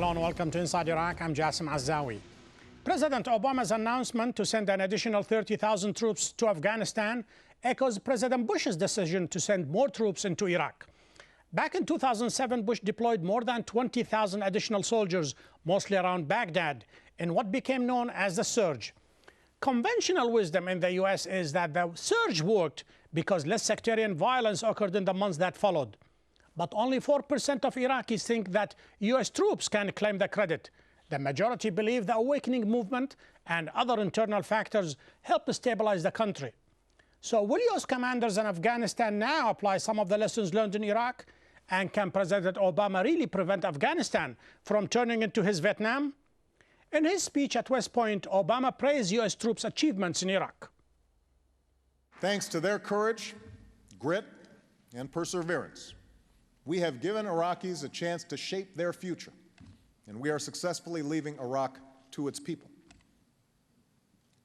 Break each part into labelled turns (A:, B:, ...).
A: Hello and welcome to Inside Iraq. I'm Jassim Azzawi. President Obama's announcement to send an additional 30,000 troops to Afghanistan echoes President Bush's decision to send more troops into Iraq. Back in 2007, Bush deployed more than 20,000 additional soldiers, mostly around Baghdad, in what became known as the surge. Conventional wisdom in the U.S. is that the surge worked because less sectarian violence occurred in the months that followed. But only 4% of Iraqis think that U.S. troops can claim the credit. The majority believe the awakening movement and other internal factors helped stabilize the country. So will U.S. commanders in Afghanistan now apply some of the lessons learned in Iraq? And can President Obama really prevent Afghanistan from turning into his Vietnam? In his speech at West Point, Obama praised U.S. troops' achievements in Iraq.
B: Thanks to their courage, grit, and perseverance, we have given Iraqis a chance to shape their future, and we are successfully leaving Iraq to its people.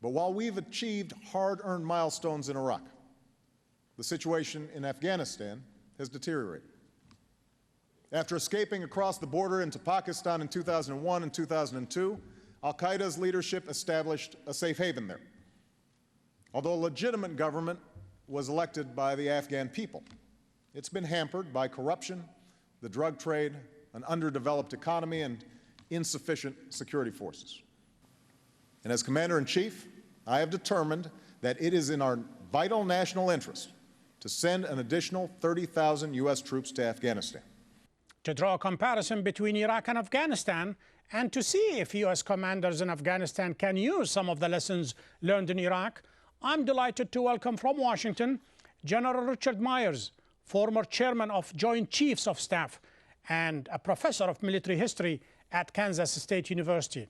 B: But while we've achieved hard-earned milestones in Iraq, the situation in Afghanistan has deteriorated. After escaping across the border into Pakistan in 2001 and 2002, al-Qaeda's leadership established a safe haven there. Although a legitimate government was elected by the Afghan people, it's been hampered by corruption, the drug trade, an underdeveloped economy, and insufficient security forces. And as Commander-in-Chief, I have determined that it is in our vital national interest to send an additional 30,000 U.S. troops to Afghanistan.
A: To draw a comparison between Iraq and Afghanistan, and to see if U.S. commanders in Afghanistan can use some of the lessons learned in Iraq, I'm delighted to welcome from Washington General Richard Myers, former chairman of Joint Chiefs of Staff and a professor of military history at Kansas State University.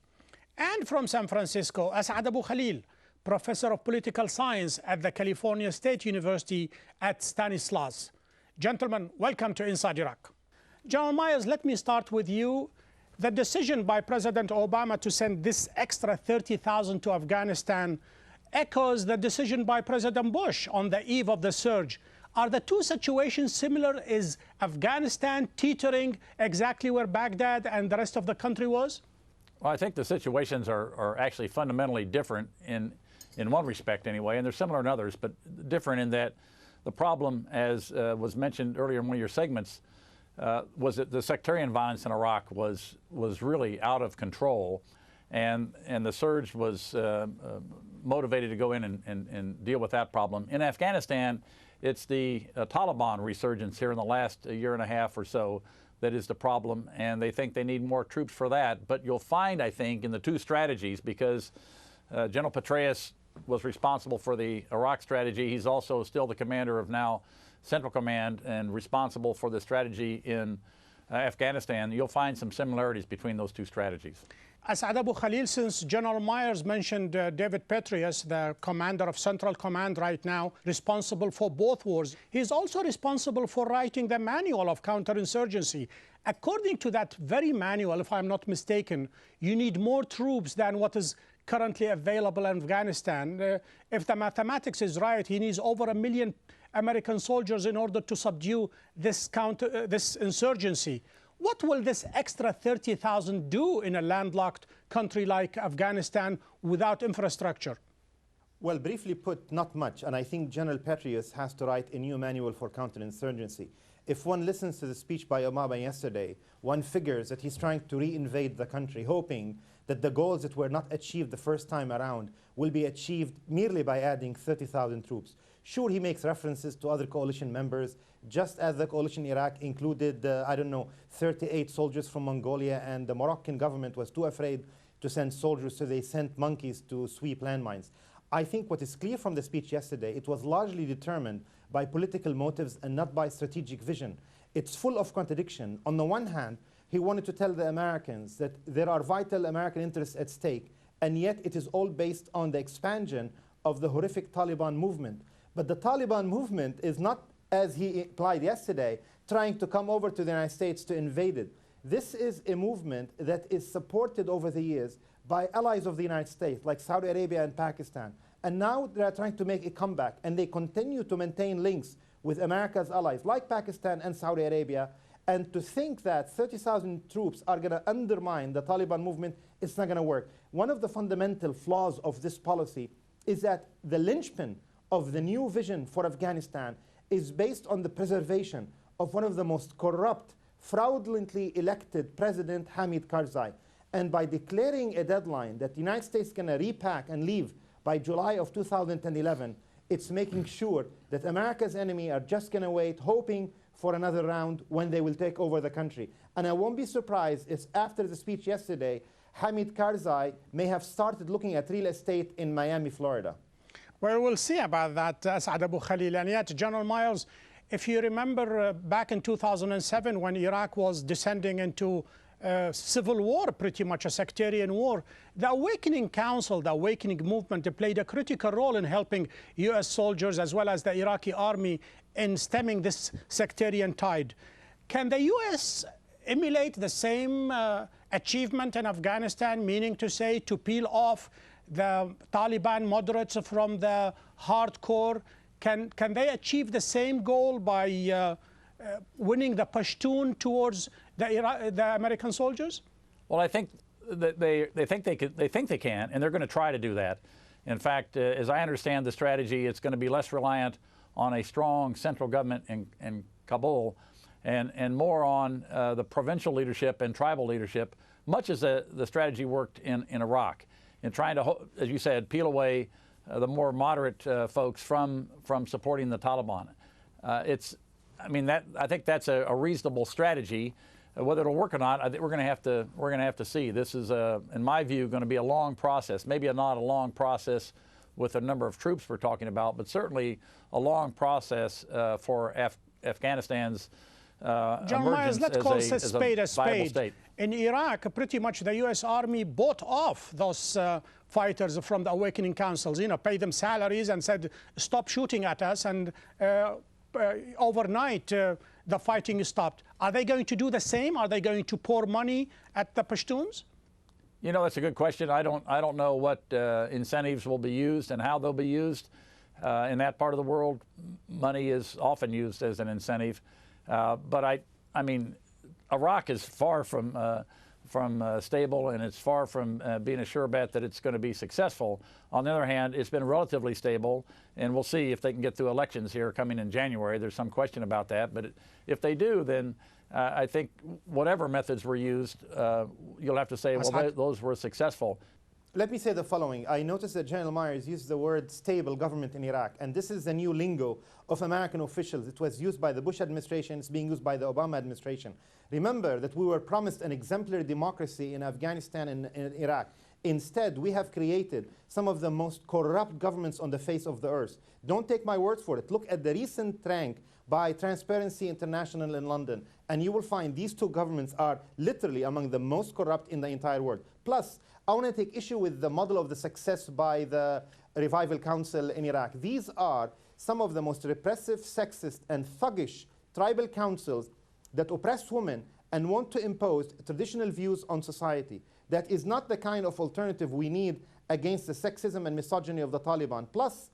A: And from San Francisco, As'ad Abu Khalil, professor of political science at the California State University at Stanislaus. Gentlemen, welcome to Inside Iraq. General Myers, let me start with you. The decision by President Obama to send this extra 30,000 to Afghanistan echoes the decision by President Bush on the eve of the surge. Are the two situations similar? Is Afghanistan teetering exactly where Baghdad and the rest of the country was?
C: Well, I think the situations are actually fundamentally different in one respect anyway, and they're similar in others, but different in that the problem, as was mentioned earlier in one of your segments, was that the sectarian violence in Iraq was really out of control, and the surge was motivated to go in and deal with that problem. In Afghanistan, it's the Taliban resurgence here in the last year and a half or so that is the problem, and they think they need more troops for that. But you'll find, I think, in the two strategies, because General Petraeus was responsible for the Iraq strategy. He's also still the commander of now Central Command and responsible for the strategy in Afghanistan. You'll find some similarities between those two strategies.
A: As'ad Abu Khalil, since General Myers mentioned David Petraeus, the commander of Central Command right now, responsible for both wars, he's also responsible for writing the manual of counterinsurgency. According to that very manual, if I'm not mistaken, you need more troops than what is currently available in Afghanistan. If the mathematics is right, he needs over 1 million American soldiers in order to subdue this insurgency. What will this extra 30,000 do in a landlocked country like Afghanistan without infrastructure?
D: Well, briefly put, not much. And I think General Petraeus has to write a new manual for counterinsurgency. If one listens to the speech by Obama yesterday, one figures that he's trying to reinvade the country, hoping that the goals that were not achieved the first time around will be achieved merely by adding 30,000 troops. Sure, he makes references to other coalition members, just as the coalition in Iraq included, 38 soldiers from Mongolia, and the Moroccan government was too afraid to send soldiers, so they sent monkeys to sweep landmines. I think what is clear from the speech yesterday, it was largely determined by political motives and not by strategic vision. It's full of contradiction. On the one hand, he wanted to tell the Americans that there are vital American interests at stake, and yet it is all based on the expansion of the horrific Taliban movement. But the Taliban movement is not, as he implied yesterday, trying to come over to the United States to invade it. This is a movement that is supported over the years by allies of the United States, like Saudi Arabia and Pakistan. And now they are trying to make a comeback, and they continue to maintain links with America's allies, like Pakistan and Saudi Arabia, And to think that 30,000 troops are going to undermine the Taliban movement, it's not going to work. One of the fundamental flaws of this policy is that the linchpin of the new vision for Afghanistan is based on the preservation of one of the most corrupt, fraudulently elected President, Hamid Karzai. And by declaring a deadline that the United States is going to repack and leave by July of 2011, it's making sure that America's enemy are just going to wait, hoping for another round when they will take over the country. And I won't be surprised if after the speech yesterday, Hamid Karzai may have started looking at real estate in Miami, Florida.
A: Well, we'll see about that, Asad Abu Khalil. And yet, General Miles, if you remember back in 2007 when Iraq was descending into civil war, pretty much a sectarian war, the Awakening Council, the Awakening Movement, played a critical role in helping U.S. soldiers as well as the Iraqi army in stemming this sectarian tide. Can the U.S. emulate the same achievement in Afghanistan, meaning to say to peel off the Taliban moderates from the hardcore? Can they achieve the same goal by winning the Pashtun towards the American soldiers?
C: Well, I think that they think they can, and they're going to try to do that. In fact, as I understand the strategy, it's going to be less reliant on a strong central government in Kabul and more on the provincial leadership and tribal leadership, much as the strategy worked in Iraq, in trying to, as you said, peel away the more moderate folks from supporting the Taliban. I think that's a reasonable strategy. Whether it'll work or not, I think we're going to have to see. This is, in my view, going to be a long process. Maybe not a long process with the number of troops we're talking about, but certainly a long process for Afghanistan's
A: John Myers, let's call a spade a spade. In Iraq, pretty much the U.S. Army bought off those fighters from the Awakening Councils, paid them salaries and said, stop shooting at us, and overnight the fighting stopped. Are they going to do the same? Are they going to pour money at the Pashtuns?
C: That's a good question. I don't know what incentives will be used and how they'll be used. In that part of the world, money is often used as an incentive. But I mean, Iraq is far from stable, and it's far from being a sure bet that it's going to be successful. On the other hand, it's been relatively stable, and we'll see if they can get through elections here coming in January. There's some question about that, but if they do, then I think whatever methods were used, you'll have to say, well, those were successful.
D: Let me say the following. I noticed that General Myers used the word stable government in Iraq, and this is the new lingo of American officials. It was used by the Bush administration. It's being used by the Obama administration. Remember that we were promised an exemplary democracy in Afghanistan and in Iraq. Instead, we have created some of the most corrupt governments on the face of the earth. Don't take my word for it. Look at the recent rank by Transparency International in London, and you will find these two governments are literally among the most corrupt in the entire world. Plus, I want to take issue with the model of the success by the Revival Council in Iraq. These are some of the most repressive, sexist, and thuggish tribal councils that oppress women and want to impose traditional views on society. That is not the kind of alternative we need against the sexism and misogyny of the Taliban. Plus,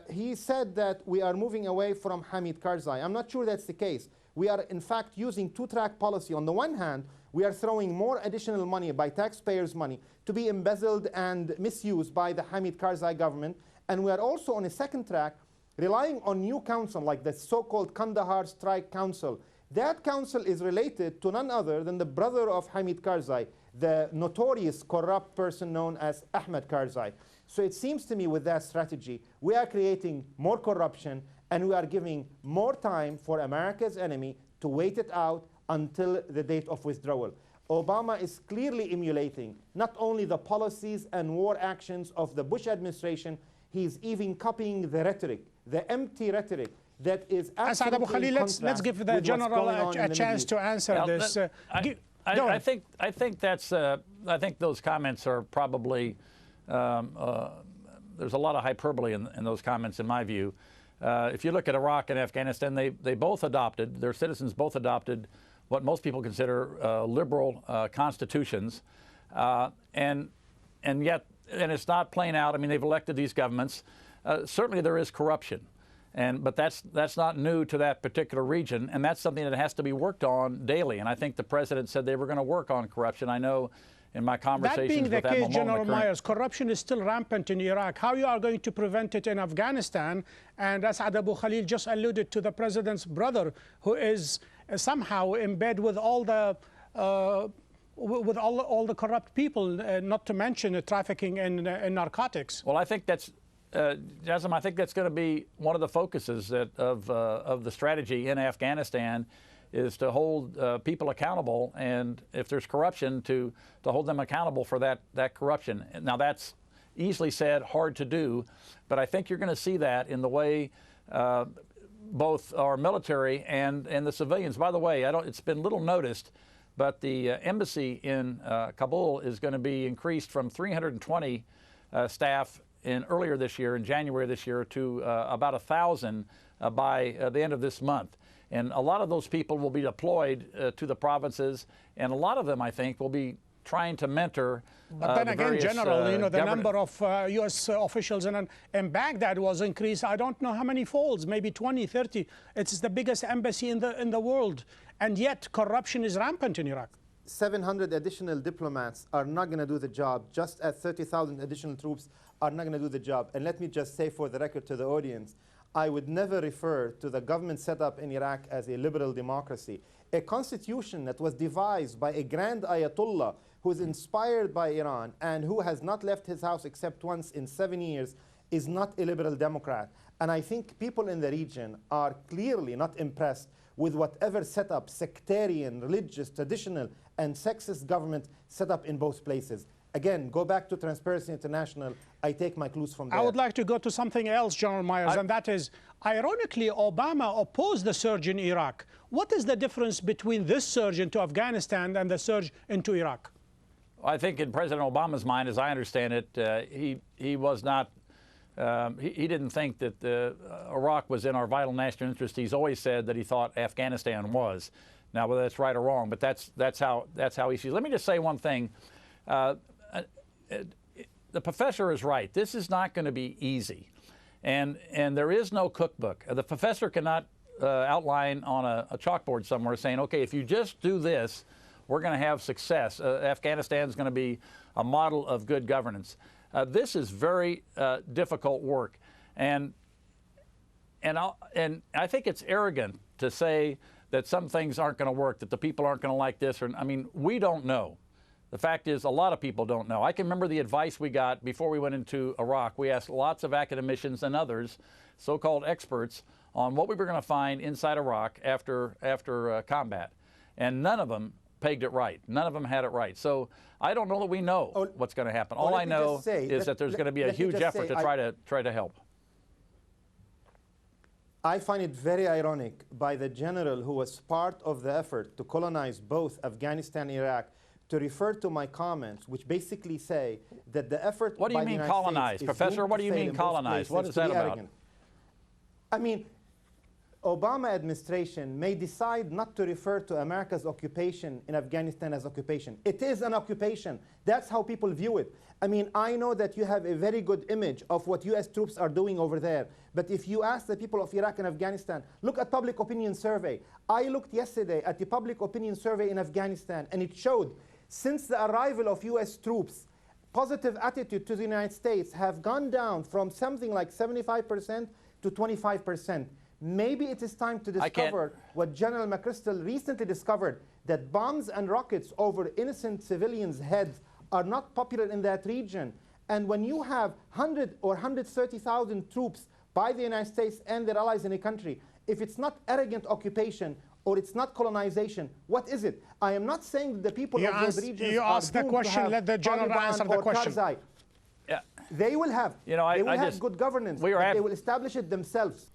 D: he said that we are moving away from Hamid Karzai. I'm not sure that's the case. We are, in fact, using two-track policy. On the one hand, we are throwing more additional money by taxpayers' money to be embezzled and misused by the Hamid Karzai government. And we are also on a second track, relying on new council like the so-called Kandahar Strike Council. That council is related to none other than the brother of Hamid Karzai, the notorious corrupt person known as Ahmed Karzai. So it seems to me with that strategy, we are creating more corruption, and we are giving more time for America's enemy to wait it out until the date of withdrawal. Obama is clearly emulating not only the policies and war actions of the Bush administration, he's even copying the rhetoric, the empty rhetoric that is absolutely
A: Asad Abu Khalil, let's give the general a chance to answer this.
C: I think those comments are probably there's a lot of hyperbole in those comments, in my view. If you look at Iraq and Afghanistan, they both adopted, their citizens both adopted what most people consider liberal constitutions, and yet it's not playing out. I mean, they've elected these governments. Certainly there is corruption. But that's not new to that particular region, and that's something that has to be worked on daily. And I think the president said they were going to work on corruption. I know in my conversations
A: that being the
C: with
A: case,
C: Admiral
A: General
C: Mullen,
A: Myers, corruption is still rampant in Iraq. How you are going to prevent it in Afghanistan? And as Abu Khalil just alluded to, the president's brother, who is somehow in bed with all the corrupt people, not to mention trafficking in narcotics.
C: Well, I think that's, Jassim, I think that's going to be one of the focuses of the strategy in Afghanistan, is to hold people accountable, and if there's corruption, to hold them accountable for that corruption. Now, that's easily said, hard to do, but I think you're going to see that in the way both our military and the civilians. By the way, it's been little noticed, but the embassy in Kabul is going to be increased from 320 staff earlier this year, in January this year, to about 1,000 by the end of this month. And a lot of those people will be deployed to the provinces, and a lot of them, I think, will be trying to mentor.
A: But then again, General, the number of U.S. officials in Baghdad was increased. I don't know how many folds, maybe 20, 30. It's the biggest embassy in the world, and yet corruption is rampant in Iraq.
D: 700 additional diplomats are not going to do the job, just as 30,000 additional troops are not going to do the job. And let me just say for the record to the audience, I would never refer to the government set up in Iraq as a liberal democracy. A constitution that was devised by a grand Ayatollah who is inspired by Iran and who has not left his house except once in 7 years is not a liberal democrat. And I think people in the region are clearly not impressed with whatever setup, sectarian, religious, traditional, and sexist government set up in both places. Again, go back to Transparency International. I take my clues from there.
A: I would like to go to something else, General Myers, and that is, ironically, Obama opposed the surge in Iraq. What is the difference between this surge into Afghanistan and the surge into Iraq?
C: I think in President Obama's mind, as I understand it, he was not, he didn't think that Iraq was in our vital national interest. He's always said that he thought Afghanistan was. Now, whether that's right or wrong, but that's how he sees it. Let me just say one thing. The professor is right. This is not going to be easy, and there is no cookbook. The professor cannot outline on a chalkboard somewhere saying, okay, if you just do this, we're going to have success. Afghanistan is going to be a model of good governance. This is very difficult work, and I think it's arrogant to say that some things aren't going to work, that the people aren't going to like this. I mean, we don't know. The fact is, a lot of people don't know. I can remember the advice we got before we went into Iraq. We asked lots of academicians and others, so-called experts, on what we were going to find inside Iraq after combat, and none of them pegged it right. None of them had it right. So I don't know that we know what's going to happen. All I know is that there's going to be a huge effort to try to help.
D: I find it very ironic by the general who was part of the effort to colonize both Afghanistan and Iraq to refer to my comments, which basically say that the effort
C: What do you mean colonize? Professor, what do you mean colonize? What is that about?
D: I mean, Obama administration may decide not to refer to America's occupation in Afghanistan as occupation. It is an occupation. That's how people view it. I mean, I know that you have a very good image of what US troops are doing over there. But if you ask the people of Iraq and Afghanistan, look at public opinion survey. I looked yesterday at the public opinion survey in Afghanistan, and it showed since the arrival of US troops, positive attitude to the United States have gone down from something like 75% to 25%. Maybe it is time to discover what General McChrystal recently discovered, that bombs and rockets over innocent civilians' heads are not popular in that region. And when you have 100 or 130,000 troops by the United States and their allies in a country, if it's not arrogant occupation or it's not colonization, what is it? I am not saying that the people of those regions
A: are asked the question, let the general answer the question.
D: Yeah. They will have, they will have good governance, but they will establish it themselves.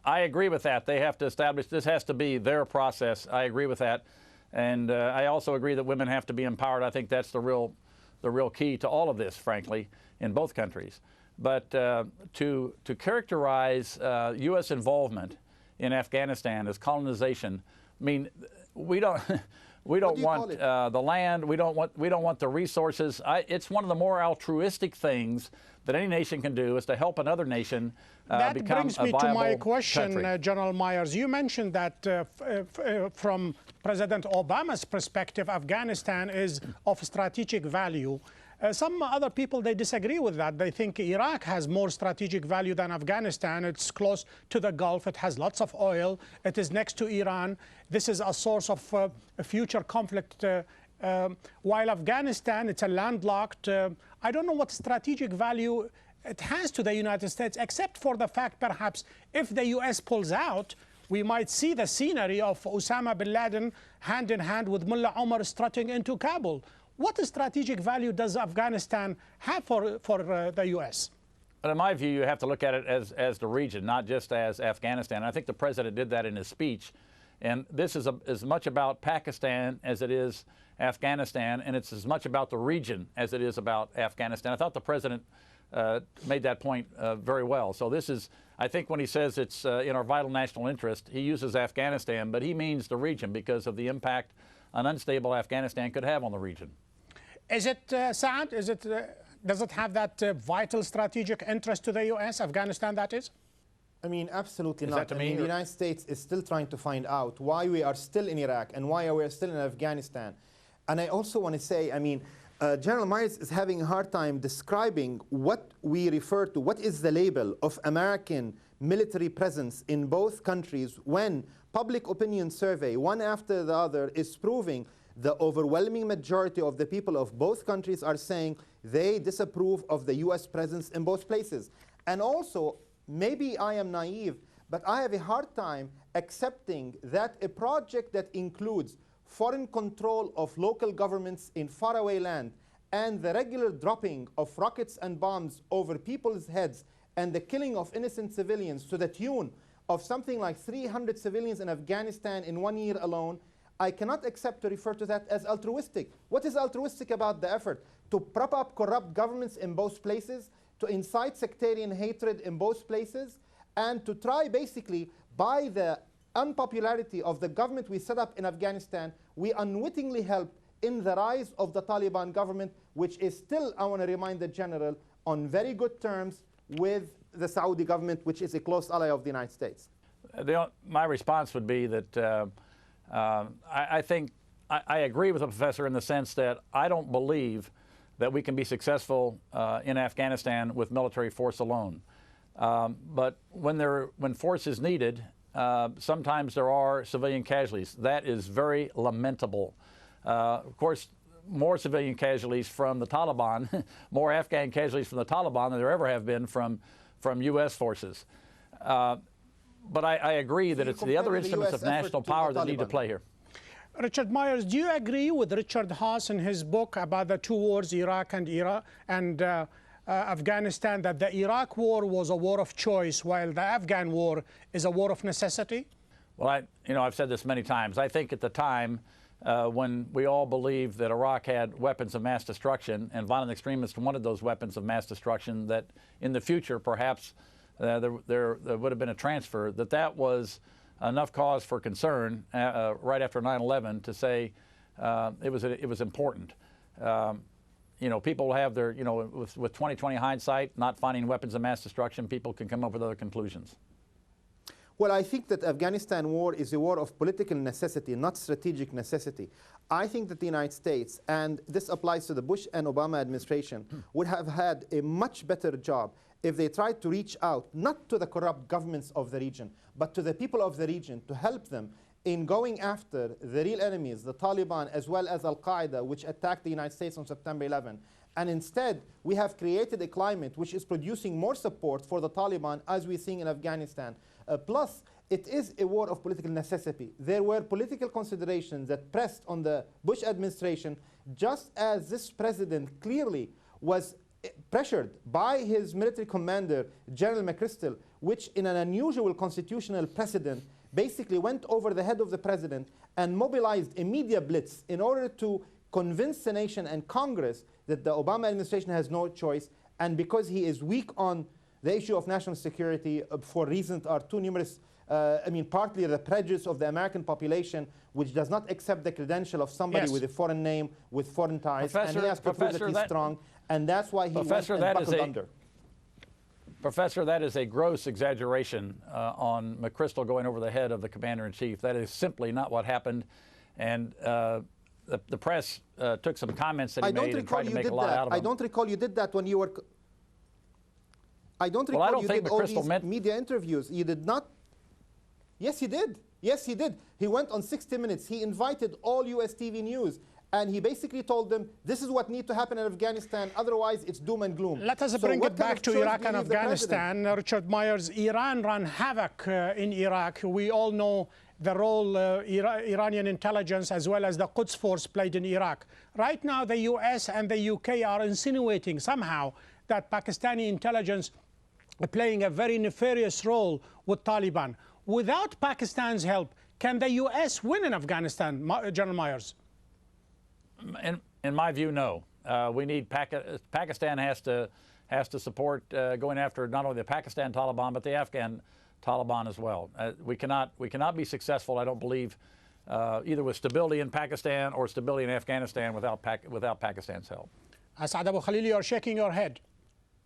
C: I agree with that. They have to establish, this has to be their process. I agree with that. And I also agree that women have to be empowered. I think that's the real key to all of this, frankly, in both countries. But to characterize U.S. involvement in Afghanistan as colonization, I mean, we don't, We don't
D: do you
C: want
D: call it?
C: the land. We don't want the resources. It's one of the more altruistic things that any nation can do is to help another nation
A: that
C: become
A: brings
C: a
A: me to
C: viable
A: my question,
C: country.
A: General Myers. You mentioned that from President Obama's perspective, Afghanistan is of strategic value. Some other people, they disagree with that. They think Iraq has more strategic value than Afghanistan. It's close to the Gulf. It has lots of oil. It is next to Iran. This is a source of a future conflict. While Afghanistan, it's a landlocked. I don't know what strategic value it has to the United States, except for the fact, perhaps, if the U.S. pulls out, we might see the scenery of Osama bin Laden hand in hand with Mullah Omar strutting into Kabul. What strategic value does Afghanistan have for the U.S.?
C: But in my view, you have to look at it as the region, not just as Afghanistan. I think the president did that in his speech. And this is as much about Pakistan as it is Afghanistan, and it's as much about the region as it is about Afghanistan. I thought the president made that point very well. So this is, I think when he says it's in our vital national interest, he uses Afghanistan, but he means the region because of the impact an unstable Afghanistan could have on the region.
A: Is it, Saad, does it have that vital strategic interest to the U.S., Afghanistan, that is?
D: I mean, absolutely
C: Is
D: not.
C: that to
D: I
C: me,
D: mean, the
C: or-
D: United States is still trying to find out why we are still in Iraq and why we are still in Afghanistan. And I also want to say, I mean, General Myers is having a hard time describing what we refer to, what is the label of American military presence in both countries when public opinion survey, one after the other, is proving the overwhelming majority of the people of both countries are saying they disapprove of the U.S. presence in both places. And also, maybe I am naive, but I have a hard time accepting that a project that includes foreign control of local governments in faraway land and the regular dropping of rockets and bombs over people's heads and the killing of innocent civilians to the tune of something like 300 civilians in Afghanistan in 1 year alone, I cannot accept to refer to that as altruistic. What is altruistic about the effort? To prop up corrupt governments in both places, to incite sectarian hatred in both places, and to try basically, by the unpopularity of the government we set up in Afghanistan, we unwittingly help in the rise of the Taliban government, which is still, I want to remind the General, on very good terms with the Saudi government, which is a close ally of the United States.
C: My response would be that I think I agree with the professor in the sense that I don't believe that we can be successful in Afghanistan with military force alone. But when force is needed, sometimes there are civilian casualties. That is very lamentable. Of course, more civilian casualties from the Taliban, more Afghan casualties from the Taliban than there ever have been from U.S. forces. But I agree that it's the other instruments of national power that need to play here.
A: Richard Myers, do you agree with Richard Haas in his book about the two wars, Iraq and Afghanistan, that the Iraq war was a war of choice while the Afghan war is a war of necessity?
C: Well, I've said this many times. I think at the time when we all believed that Iraq had weapons of mass destruction and violent extremists wanted those weapons of mass destruction, that in the future perhaps there would have been a transfer, that was enough cause for concern right after 9/11 to say it was important. People have their, with 20/20 hindsight, not finding weapons of mass destruction, people can come up with other conclusions.
D: Well, I think that Afghanistan war is a war of political necessity, not strategic necessity. I think that the United States, and this applies to the Bush and Obama administration, would have had a much better job if they tried to reach out, not to the corrupt governments of the region, but to the people of the region to help them in going after the real enemies, the Taliban, as well as Al-Qaeda, which attacked the United States on September 11. And instead, we have created a climate which is producing more support for the Taliban, as we're seeing in Afghanistan. Plus, it is a war of political necessity. There were political considerations that pressed on the Bush administration, just as this president clearly was pressured by his military commander, General McChrystal, which in an unusual constitutional precedent basically went over the head of the president and mobilized a media blitz in order to convince the nation and Congress that the Obama administration has no choice, and because he is weak on the issue of national security for reasons that are too numerous partly the prejudice of the American population, which does not accept the credential of somebody
A: Yes.
D: with a foreign name, with foreign ties, and he has to prove that he's strong, and that's why he went and buckled under.
C: Professor, that is a gross exaggeration on McChrystal going over the head of the commander-in-chief. That is simply not what happened, and the press took some comments that he made and tried to make a lot out of them.
D: I don't recall you did that when you were... I don't recall you did all these media interviews. You did not? Yes, he did. Yes, he did. He went on 60 Minutes. He invited all US TV news, and he basically told them, this is what needs to happen in Afghanistan, otherwise it's doom and gloom.
A: Let us bring it back to Iraq and Afghanistan. Richard Myers, Iran ran havoc in Iraq. We all know the role Iranian intelligence as well as the Quds Force played in Iraq. Right now, the US and the UK are insinuating somehow that Pakistani intelligence are playing a very nefarious role with Taliban. Without Pakistan's help, can the US win in Afghanistan, General Myers?
C: In my view, no. We need Pakistan has to support going after not only the Pakistan Taliban but the Afghan Taliban as well. We cannot be successful, I don't believe, either with stability in Pakistan or stability in Afghanistan without Pakistan's help.
A: Asad Abu Khalil, you are shaking your head.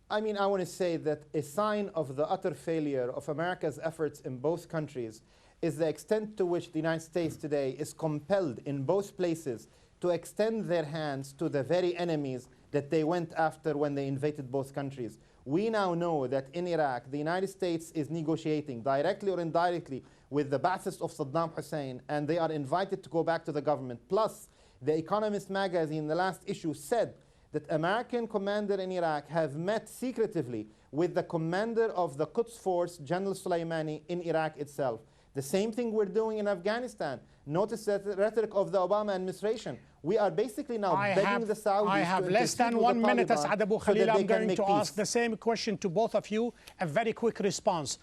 D: I mean, I want to say that a sign of the utter failure of America's efforts in both countries is the extent to which the United States today is compelled in both places to extend their hands to the very enemies that they went after when they invaded both countries. We now know that in Iraq, the United States is negotiating directly or indirectly with the Ba'athists of Saddam Hussein, and they are invited to go back to the government. Plus, The Economist magazine, the last issue, said that American commander in Iraq have met secretively with the commander of the Quds Force, General Soleimani, in Iraq itself. The same thing we're doing in Afghanistan. Notice that the rhetoric of the Obama administration. We are basically now begging the Saudis
A: I have less than 1 minute, Asad Abu Khalil. I'm going to ask the same question to both of you. A very quick response.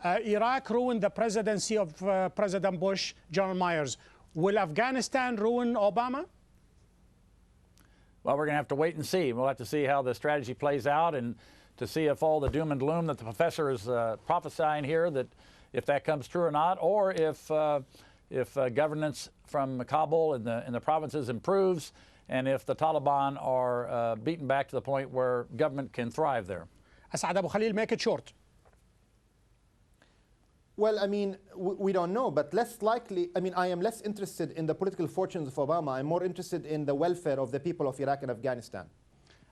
A: Iraq ruined the presidency of President Bush, General Myers. Will Afghanistan ruin Obama?
C: Well, we're going to have to wait and see. We'll have to see how the strategy plays out and to see if all the doom and gloom that the professor is prophesying here, that if that comes true or not, or if governance from Kabul and the provinces improves, and if the Taliban are beaten back to the point where government can thrive there.
A: Asad Abu Khalil, make it short.
D: Well, I mean, we don't know, but less likely, I mean, I am less interested in the political fortunes of Obama. I'm more interested in the welfare of the people of Iraq and Afghanistan.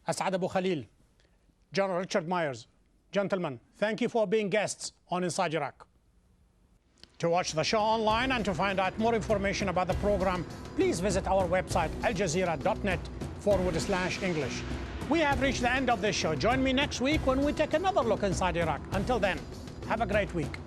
A: Asad Abu Khalil, General Richard Myers, gentlemen, thank you for being guests on Inside Iraq. To watch the show online and to find out more information about the program, please visit our website, aljazeera.net/English. We have reached the end of this show. Join me next week when we take another look inside Iraq. Until then, have a great week.